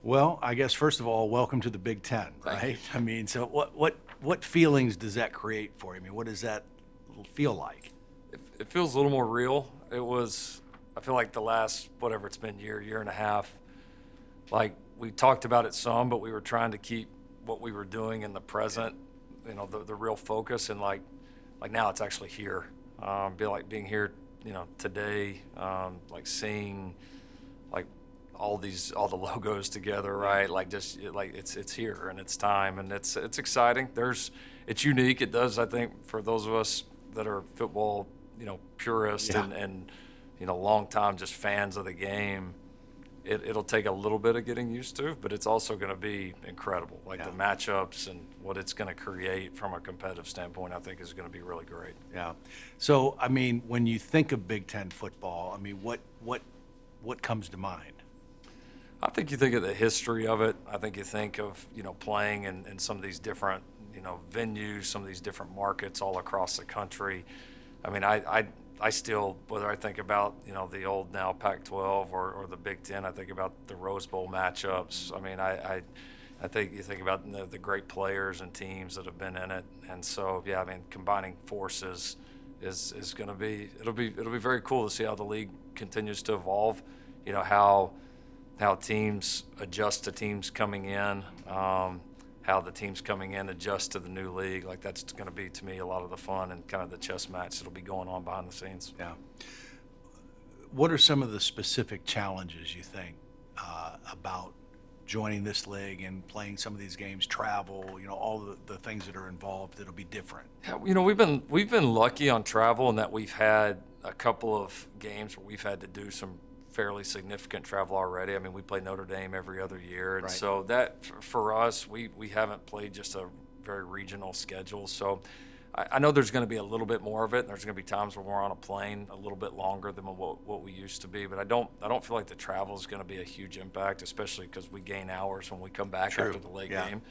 Well, I guess first of all, welcome to the Big Ten, Thank you. right? I mean, so what feelings does that create for you? I mean, what does that feel like? It feels a little more real. I feel like the last, whatever it's been, year and a half, like we talked about it some, but we were trying to keep what we were doing in the present, the real focus. And like now it's actually here. Being here, today, like seeing like all the logos together, right? Like just like it's here and it's time and it's exciting. It's unique. It does, I think, for those of us that are football, purists Yeah. and long time just fans of the game. It'll take a little bit of getting used to, but it's also going to be incredible. Like Yeah. the matchups and what it's going to create from a competitive standpoint, I think is going to be really great. Yeah. So, I mean, when you think of Big Ten football, I mean, what comes to mind? I think you think of the history of it. I think you think of, playing in some of these different, venues, some of these different markets all across the country. I mean, I still, whether I think about, the old now Pac-12 or the Big Ten, I think about the Rose Bowl matchups. I mean, I think you think about the great players and teams that have been in it. And so, yeah, I mean, combining forces is going to be, it'll be very cool to see how the league continues to evolve, how teams adjust to teams coming in, how the teams coming in adjust to the new league. Like that's going to be, to me, a lot of the fun and kind of the chess match that'll be going on behind the scenes. Yeah. What are some of the specific challenges you think about joining this league and playing some of these games, travel, all the things that are involved that'll be different? Yeah, we've been lucky on travel in that we've had a couple of games where we've had to do some fairly significant travel already. I mean, we play Notre Dame every other year, and Right. so that for us, we haven't played just a very regional schedule. So I know there's going to be a little bit more of it. And there's going to be times where we're on a plane a little bit longer than what we used to be. But I don't feel like the travel is going to be a huge impact, especially because we gain hours when we come back True. after the late Yeah. game.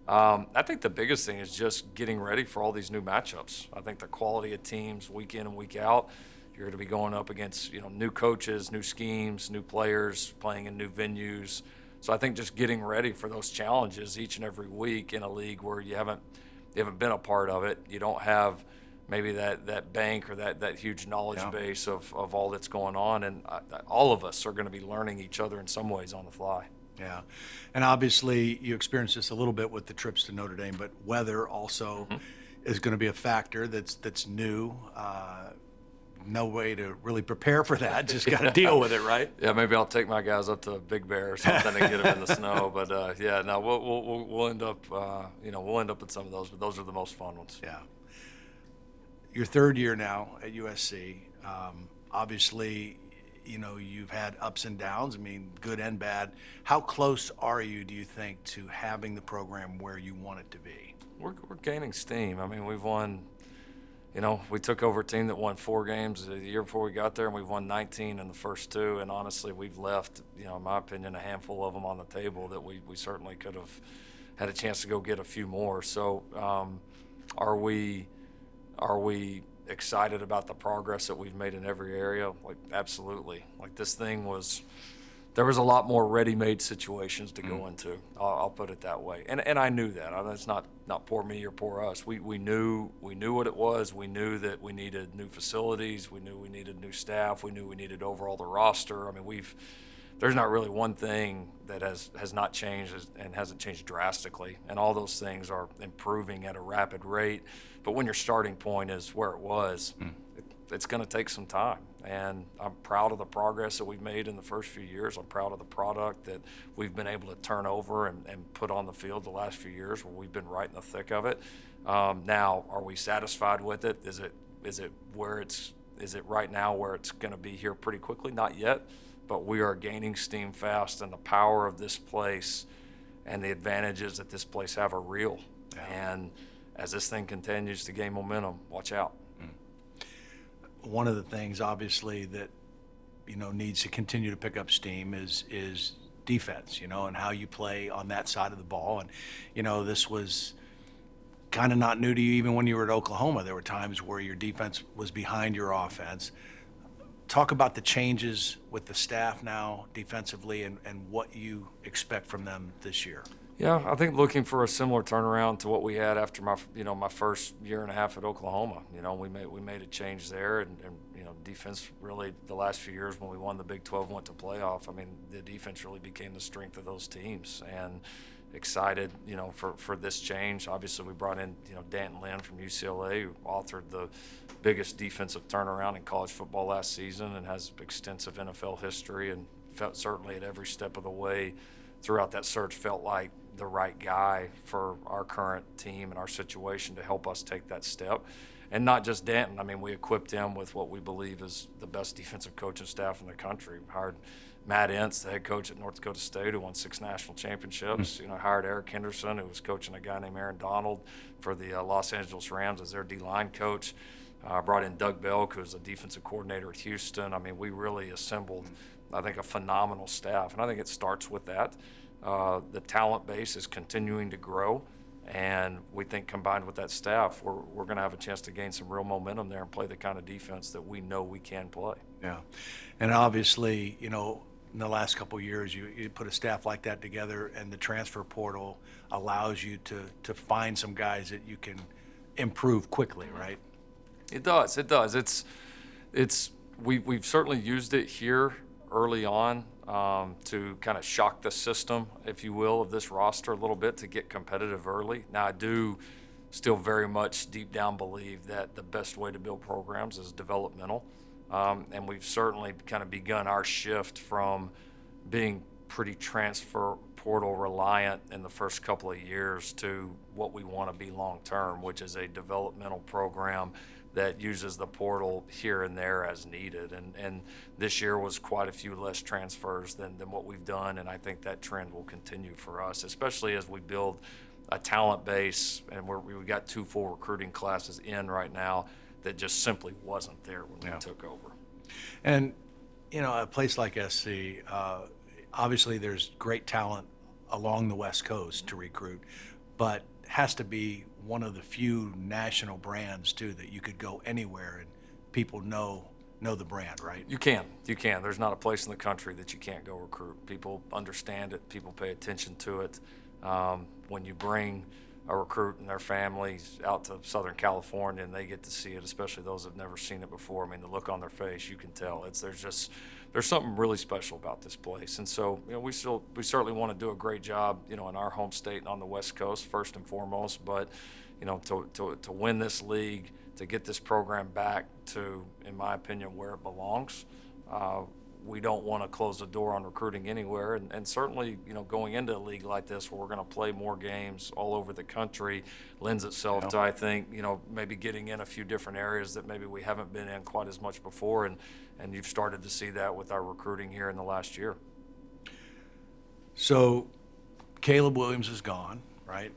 I think the biggest thing is just getting ready for all these new matchups. I think the quality of teams week in and week out. You're going to be going up against new coaches, new schemes, new players, playing in new venues. So I think just getting ready for those challenges each and every week in a league where you haven't been a part of it. You don't have maybe that bank or that huge knowledge Yeah. base of all that's going on, and all of us are going to be learning each other in some ways on the fly. Yeah. And obviously, you experienced this a little bit with the trips to Notre Dame, but weather also is going to be a factor that's new. No way to really prepare for that. Just got to deal with it, right? Yeah, maybe I'll take my guys up to Big Bear or something and get them in the snow. But yeah, no, we'll end up we'll end up in some of those, but those are the most fun ones. Yeah. Your third year now at USC. Obviously, you've had ups and downs. I mean, good and bad. How close are you, do you think, to having the program where you want it to be? We're gaining steam. I mean, we've won. We took over a team that won 4 games the year before we got there, and we've won 19 in the first 2. And honestly, we've left, in my opinion, a handful of them on the table that we certainly could have had a chance to go get a few more. So, are we excited about the progress that we've made in every area? Like, absolutely. Like there was a lot more ready-made situations to go into. I'll put it that way. And I knew that. I mean, it's not poor me or poor us. We knew what it was. We knew that we needed new facilities. We knew we needed new staff. We knew we needed overall the roster. I mean, there's not really one thing that has not changed and hasn't changed drastically. And all those things are improving at a rapid rate. But when your starting point is where it was, it's going to take some time. And I'm proud of the progress that we've made in the first few years. I'm proud of the product that we've been able to turn over and put on the field the last few years where we've been right in the thick of it. Now, are we satisfied with it? Is it right now where it's going to be here pretty quickly? Not yet, but we are gaining steam fast, and the power of this place and the advantages that this place have are real. Yeah. And as this thing continues to gain momentum, watch out. One of the things, obviously, that needs to continue to pick up steam is defense, and how you play on that side of the ball. And this was kind of not new to you even when you were at Oklahoma. There were times where your defense was behind your offense. talk about the changes with the staff now defensively and what you expect from them this year. Yeah, I think looking for a similar turnaround to what we had after my first year and a half at Oklahoma. We made a change there, and defense really the last few years when we won the Big 12, went to playoff. I mean, the defense really became the strength of those teams, and excited for this change. Obviously, we brought in Danton Lynn from UCLA, who authored the biggest defensive turnaround in college football last season and has extensive NFL history, and felt certainly at every step of the way throughout that search felt like the right guy for our current team and our situation to help us take that step. And not just Danton. I mean, we equipped him with what we believe is the best defensive coaching staff in the country. We hired Matt Entz, the head coach at North Dakota State, who won 6 national championships. Hired Eric Henderson, who was coaching a guy named Aaron Donald for the Los Angeles Rams as their D-line coach. Brought in Doug Belk, who's a defensive coordinator at Houston. I mean, we really assembled, I think, a phenomenal staff, and I think it starts with that. The talent base is continuing to grow, and we think combined with that staff, we're going to have a chance to gain some real momentum there and play the kind of defense that we know we can play. Yeah, and obviously, in the last couple of years, you put a staff like that together, and the transfer portal allows you to find some guys that you can improve quickly, right? It does. We've certainly used it here early on to kind of shock the system, if you will, of this roster a little bit to get competitive early. Now, I do still very much deep down believe that the best way to build programs is developmental. And we've certainly kind of begun our shift from being pretty transfer portal reliant in the first couple of years to what we want to be long term, which is a developmental program that uses the portal here and there as needed. And this year was quite a few less transfers than what we've done, and I think that trend will continue for us, especially as we build a talent base, and we've got 2 full recruiting classes in right now that just simply wasn't there when we took over. And, a place like SC, obviously there's great talent along the West Coast to recruit, but has to be one of the few national brands, too, that you could go anywhere and people know the brand, right? You can. There's not a place in the country that you can't go recruit. People understand it. People pay attention to it. When you bring a recruit and their families out to Southern California and they get to see it, especially those that have never seen it before, I mean, the look on their face, you can tell. There's something really special about this place. And so, we certainly want to do a great job, in our home state and on the West Coast, first and foremost. But, to win this league, to get this program back to, in my opinion, where it belongs, we don't want to close the door on recruiting anywhere. And certainly, going into a league like this where we're going to play more games all over the country lends itself to, I think, maybe getting in a few different areas that maybe we haven't been in quite as much before. And you've started to see that with our recruiting here in the last year. So Caleb Williams is gone, right?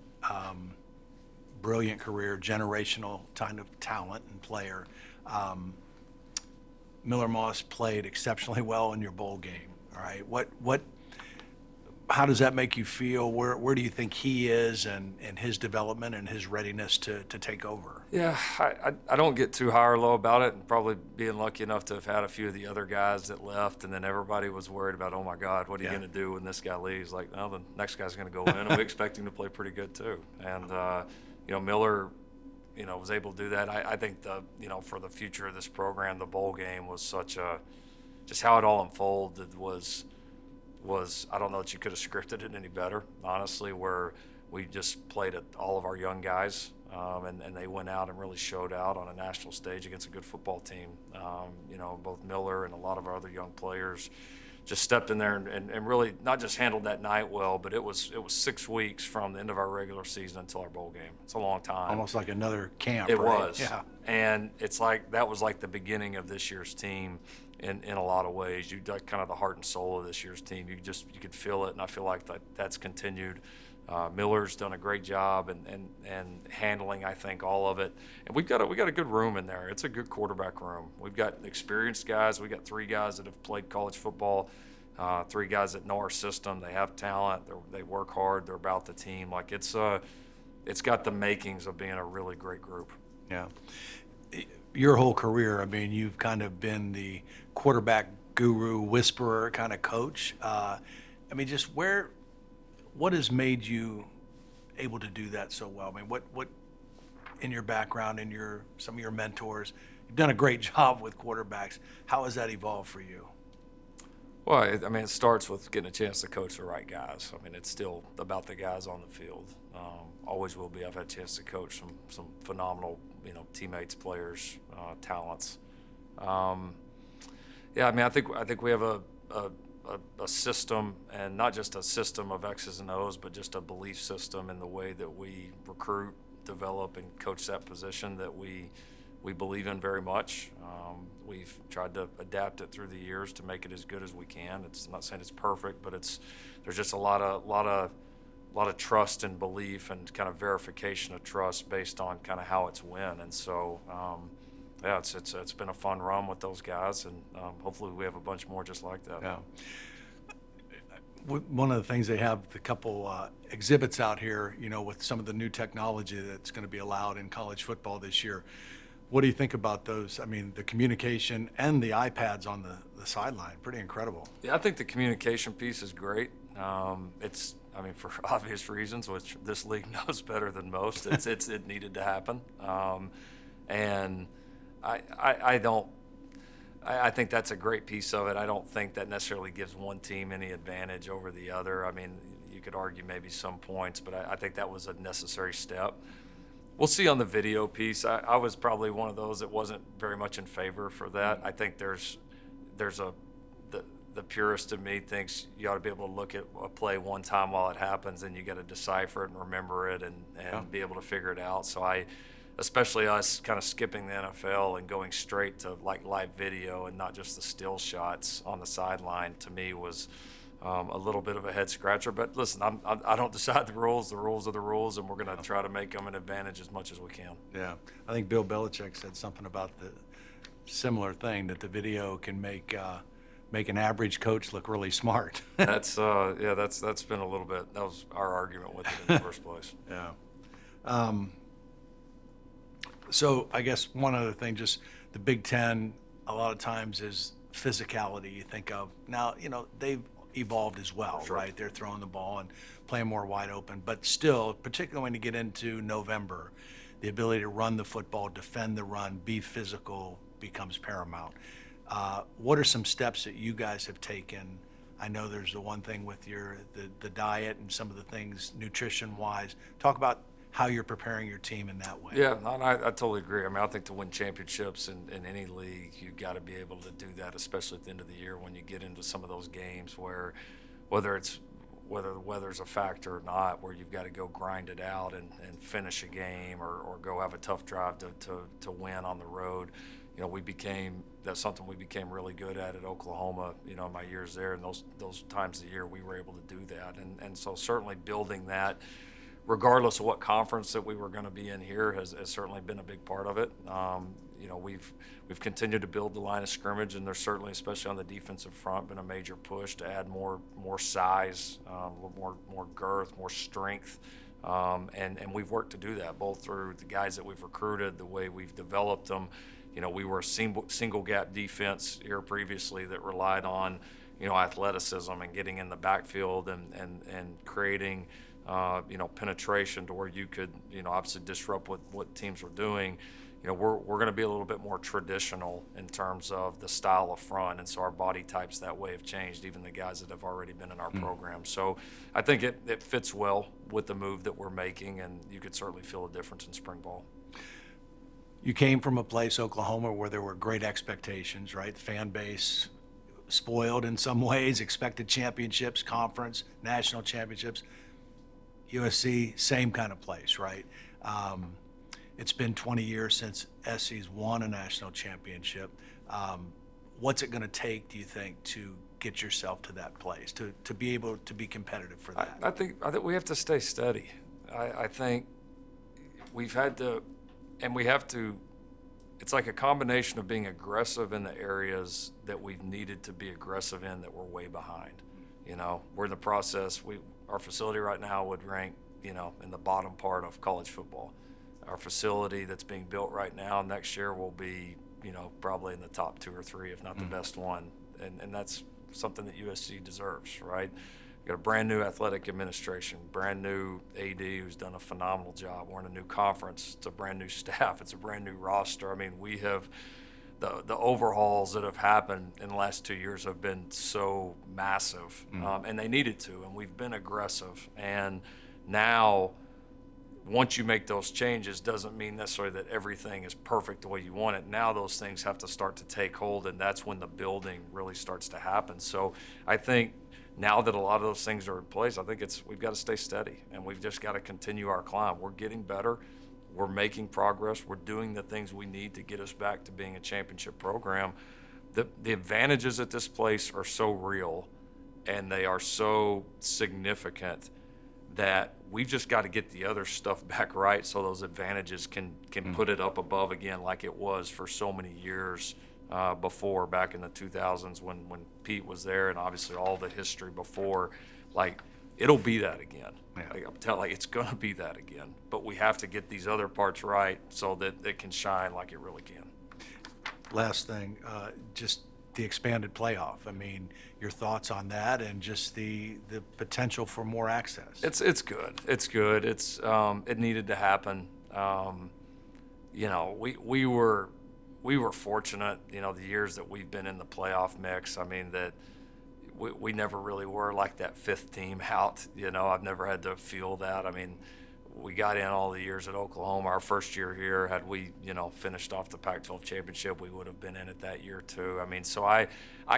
Brilliant career, generational kind of talent and player. Miller Moss played exceptionally well in your bowl game. All right, how does that make you feel? Where do you think he is and his development and his readiness to take over? Yeah, I don't get too high or low about it, and probably being lucky enough to have had a few of the other guys that left, and then everybody was worried about, oh my God, what are you going to do when this guy leaves? Like, no, the next guy's going to go in, and we expect him to play pretty good too. And Miller, was able to do that. I think for the future of this program, the bowl game was just how it all unfolded was I don't know that you could have scripted it any better, honestly, where we just played at all of our young guys, and they went out and really showed out on a national stage against a good football team. Both Miller and a lot of our other young players just stepped in there and really not just handled that night well, but it was 6 weeks from the end of our regular season until our bowl game. It's a long time. Almost like another camp, It right? was. Yeah. And it's like that was like the beginning of this year's team in a lot of ways. You like kind of the heart and soul of this year's team. You could feel it, and I feel like that's continued. Miller's done a great job and handling, I think, all of it. And we got a good room in there. It's a good quarterback room. We've got experienced guys. We got 3 guys that have played college football, 3 guys that know our system. They have talent. They work hard. They're about the team. Like it's got the makings of being a really great group. Yeah. your whole career, I mean, you've kind of been the quarterback guru, whisperer kind of coach. I mean, just what has made you able to do that so well? I mean, what in your background, in some of your mentors, you've done a great job with quarterbacks. How has that evolved for you? Well, I mean, it starts with getting a chance to coach the right guys. I mean, it's still about the guys on the field. Always will be. I've had a chance to coach some phenomenal, teammates, players, talents. Yeah, I mean, I think we have a system, and not just a system of X's and O's, but just a belief system in the way that we recruit, develop, and coach that position that we believe in very much. We've tried to adapt it through the years to make it as good as we can. It's I'm not saying it's perfect, but there's just a lot of trust and belief and kind of verification of trust based on kind of how it's win. And so, yeah, it's been a fun run with those guys, and hopefully we have a bunch more just like that. Yeah. One of the things, they have a couple exhibits out here, with some of the new technology that's going to be allowed in college football this year. What do you think about those? I mean, the communication and the iPads on the sideline, pretty incredible. Yeah, I think the communication piece is great. I mean, for obvious reasons, which this league knows better than most, it needed to happen. And I think that's a great piece of it. I don't think that necessarily gives one team any advantage over the other. I mean, you could argue maybe some points, but I think that was a necessary step. We'll see on the video piece. I was probably one of those that wasn't very much in favor for that. I think the purist in me thinks you ought to be able to look at a play one time while it happens, and you got to decipher it and remember it and be able to figure it out. So especially us kind of skipping the NFL and going straight to like live video and not just the still shots on the sideline, to me was a little bit of a head scratcher. But listen, I don't decide the rules. The rules are the rules, and we're going to try to make them an advantage as much as we can. Yeah, I think Bill Belichick said something about the similar thing, that the video can make an average coach look really smart. That's been a little bit. That was our argument with it in the first place. Yeah. So I guess one other thing, just the Big Ten, a lot of times is physicality. You think of now, they've evolved as well, Sure. right? They're throwing the ball and playing more wide open, but still, particularly when you get into November, the ability to run the football, defend the run, be physical becomes paramount. What are some steps that you guys have taken? I know there's the one thing with the diet and some of the things nutrition-wise. Talk about how you're preparing your team in that way. Yeah, I totally agree. I mean, I think to win championships in any league, you've got to be able to do that, especially at the end of the year when you get into some of those games where whether the weather's a factor or not, where you've got to go grind it out and finish a game or go have a tough drive to win on the road. That's something we became really good at Oklahoma, in my years there, and those times of the year we were able to do that. And so certainly building that, regardless of what conference that we were going to be in here, has certainly been a big part of it. We've continued to build the line of scrimmage, and there's certainly, especially on the defensive front, been a major push to add more size, more girth, more strength, and we've worked to do that both through the guys that we've recruited, the way we've developed them. We were a single gap defense here previously that relied on athleticism and getting in the backfield and creating penetration to where you could, obviously disrupt what teams were doing. We're going to be a little bit more traditional in terms of the style of front, and so our body types that way have changed, even the guys that have already been in our program. So I think it fits well with the move that we're making, and you could certainly feel a difference in spring ball. You came from a place, Oklahoma, where there were great expectations, right? The fan base spoiled in some ways, expected championships, conference, national championships. USC, same kind of place, right? It's been 20 years since SC's won a national championship. What's it going to take, do you think, to get yourself to that place, to be able to be competitive for that? I think we have to stay steady. I think we've had to, and we have to. It's like a combination of being aggressive in the areas that we've needed to be aggressive in that we're way behind. We're in the process. Our facility right now would rank, in the bottom part of college football. Our facility that's being built right now next year will be, probably in the top 2 or 3, if not the best one. And that's something that USC deserves, right? We've got a brand new athletic administration, brand new AD who's done a phenomenal job. We're in a new conference. It's a brand new staff. It's a brand new roster. I mean, we have the overhauls that have happened in the last 2 years have been so massive, and they needed to, and we've been aggressive. And now, once you make those changes, doesn't mean necessarily that everything is perfect the way you want it. Now those things have to start to take hold, and that's when the building really starts to happen. So I think now that a lot of those things are in place, I think we've got to stay steady, and we've just got to continue our climb. We're getting better. We're making progress. We're doing the things we need to get us back to being a championship program. The advantages at this place are so real, and they are so significant that we've just got to get the other stuff back right so those advantages can put it up above again like it was for so many years before, back in the 2000s when Pete was there, and obviously all the history before. Like, it'll be that again. Yeah. Like, I'm telling you, it's going to be that again. But we have to get these other parts right so that it can shine like it really can. Last thing, just the expanded playoff. I mean, your thoughts on that and just the potential for more access. It's good. It's good. It needed to happen. We were fortunate, the years that we've been in the playoff mix. I mean, that we never really were like that fifth team out. I've never had to feel that. I mean, we got in all the years at Oklahoma. Our first year here, had we, finished off the Pac-12 championship, we would have been in it that year too. I mean, so I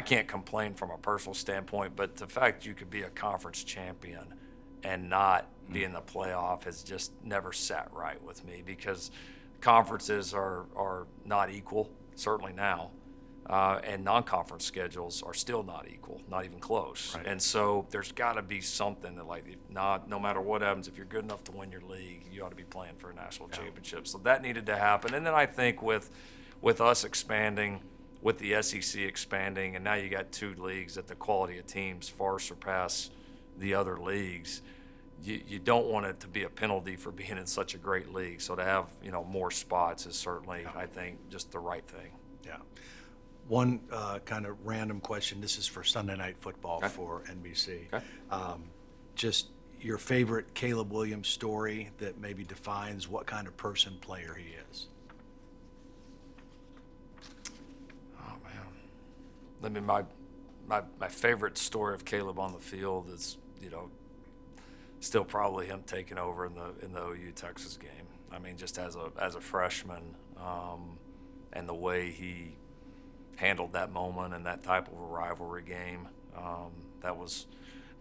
can't complain from a personal standpoint, but the fact you could be a conference champion and not be in the playoff has just never sat right with me, because conferences are not equal, certainly now. And non-conference schedules are still not equal, not even close. Right. And so there's got to be something that, like, no matter what happens, if you're good enough to win your league, you ought to be playing for a national championship. So that needed to happen. And then I think with us expanding, with the SEC expanding, and now you got 2 leagues that the quality of teams far surpass the other leagues. You don't want it to be a penalty for being in such a great league. So to have more spots is certainly, I think, just the right thing. Yeah. One kind of random question. This is for Sunday Night Football for NBC. Okay. Just your favorite Caleb Williams story that maybe defines what kind of person, player he is. Oh man, I mean, my favorite story of Caleb on the field is still probably him taking over in the OU Texas game. I mean, just as a freshman, and the way he handled that moment and that type of a rivalry game, that was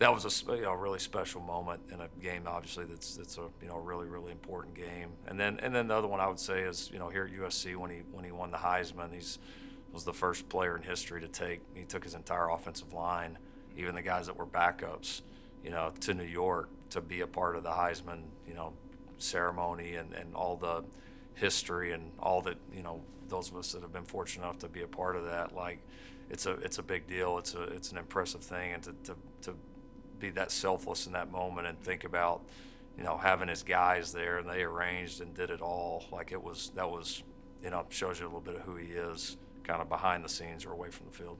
a really special moment in a game. Obviously, that's a really, really important game. And then the other one I would say is here at USC when he won the Heisman, was the first player in history he took his entire offensive line, even the guys that were backups, to New York to be a part of the Heisman ceremony and all the history and all that those of us that have been fortunate enough to be a part of that. Like, it's a big deal. It's an impressive thing, and to be that selfless in that moment and think about having his guys there, and they arranged and did it all. Like, that was shows you a little bit of who he is, kind of behind the scenes or away from the field.